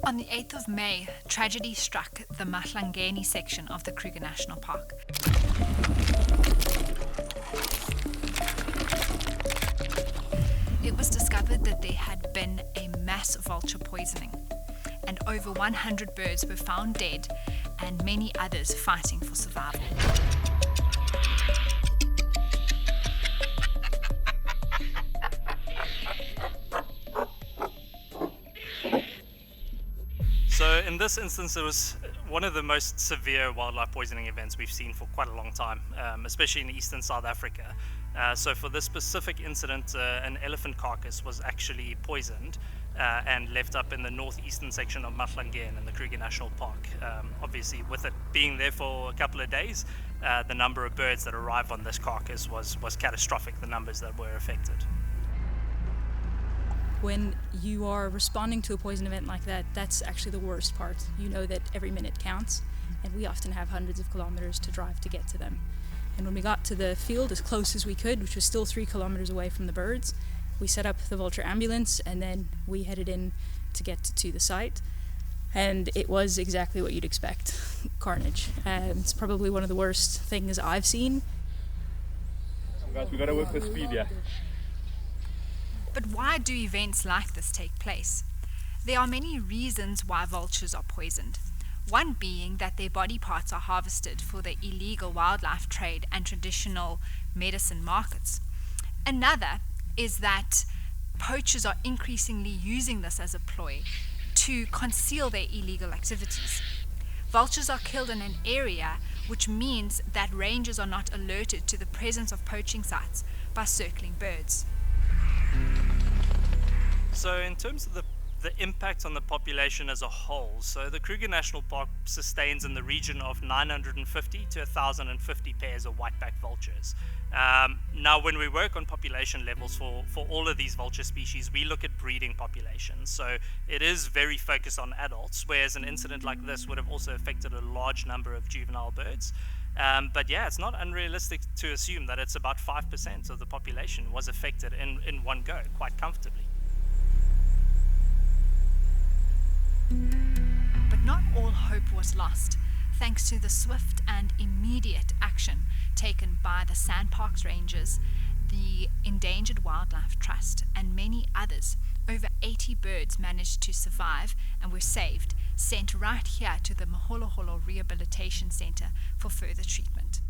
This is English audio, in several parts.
On the 8th of May, tragedy struck the Mahlangeni section of the Kruger National Park. It was discovered that there had been a mass vulture poisoning, and over 100 birds were found dead and many others fighting for survival. So in this instance, it was one of the most severe wildlife poisoning events we've seen for quite a long time, especially in eastern South Africa. So for this specific incident, an elephant carcass was actually poisoned and left up in the northeastern section of Mahlangeni in the Kruger National Park. Obviously, with it being there for a couple of days, the number of birds that arrived on this carcass was catastrophic, the numbers that were affected. When you are responding to a poison event like that, that's actually the worst part. You know that every minute counts, and we often have hundreds of kilometers to drive to get to them. And when we got to the field as close as we could, which was still 3 kilometers away from the birds, we set up the vulture ambulance, and then we headed in to get to the site. And it was exactly what you'd expect, carnage. It's probably one of the worst things I've seen. Guys, we gotta work with speed, yeah. But why do events like this take place? There are many reasons why vultures are poisoned. One being that their body parts are harvested for the illegal wildlife trade and traditional medicine markets. Another is that poachers are increasingly using this as a ploy to conceal their illegal activities. Vultures are killed in an area which means that rangers are not alerted to the presence of poaching sites by circling birds. So in terms of the impact on the population as a whole, so the Kruger National Park sustains in the region of 950 to 1,050 pairs of whiteback vultures. Now when we work on population levels for all of these vulture species, we look at breeding populations. So it is very focused on adults, whereas an incident like this would have also affected a large number of juvenile birds. But yeah, it's not unrealistic to assume that it's about 5% of the population was affected in one go, quite comfortably. But not all hope was lost, thanks to the swift and immediate action taken by the SANParks Rangers, the Endangered Wildlife Trust, and many others. Over 80 birds managed to survive and were saved, sent right here to the Moholoholo Rehabilitation Center for further treatment.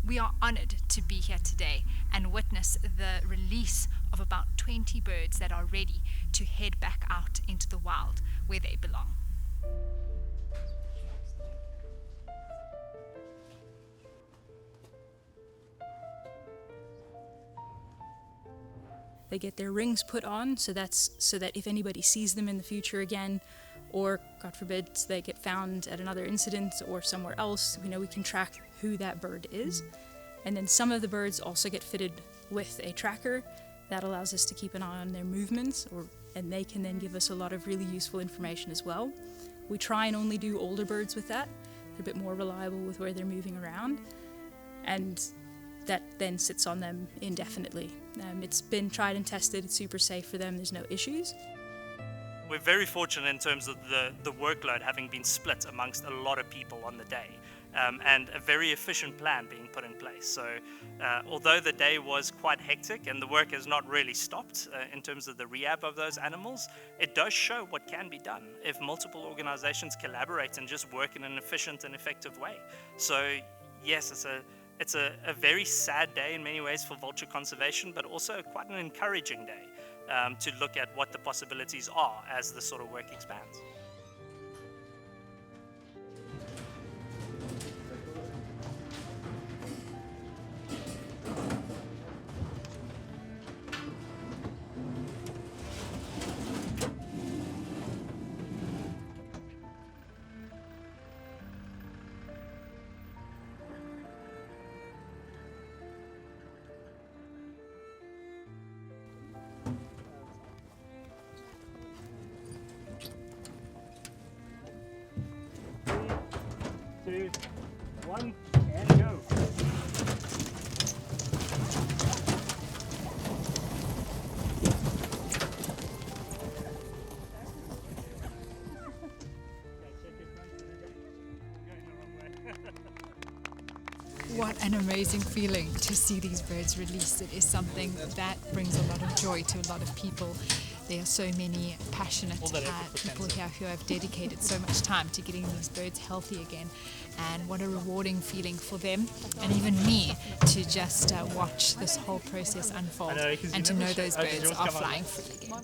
We are honored to be here today and witness the release of about 20 birds that are ready to head back out into the wild where they belong. They get their rings put on, so that if anybody sees them in the future again, or God forbid they get found at another incident or somewhere else, we can track who that bird is. And then some of the birds also get fitted with a tracker that allows us to keep an eye on their movements, and they can then give us a lot of really useful information as well. We try and only do older birds with that. They're a bit more reliable with where they're moving around, and that then sits on them indefinitely. It's been tried and tested, it's super safe for them, there's no issues. We're very fortunate in terms of the workload having been split amongst a lot of people on the day, and a very efficient plan being put in place. So although the day was quite hectic and the work has not really stopped in terms of the rehab of those animals, it does show what can be done if multiple organizations collaborate and just work in an efficient and effective way. So yes, it's a very sad day in many ways for vulture conservation, but also quite an encouraging day to look at what the possibilities are as this sort of work expands. What an amazing feeling to see these birds released. It is something that brings a lot of joy to a lot of people. There are so many passionate people here who have dedicated so much time to getting these birds healthy again. And what a rewarding feeling for them and even me to just watch this whole process unfold and to know those birds are flying free again.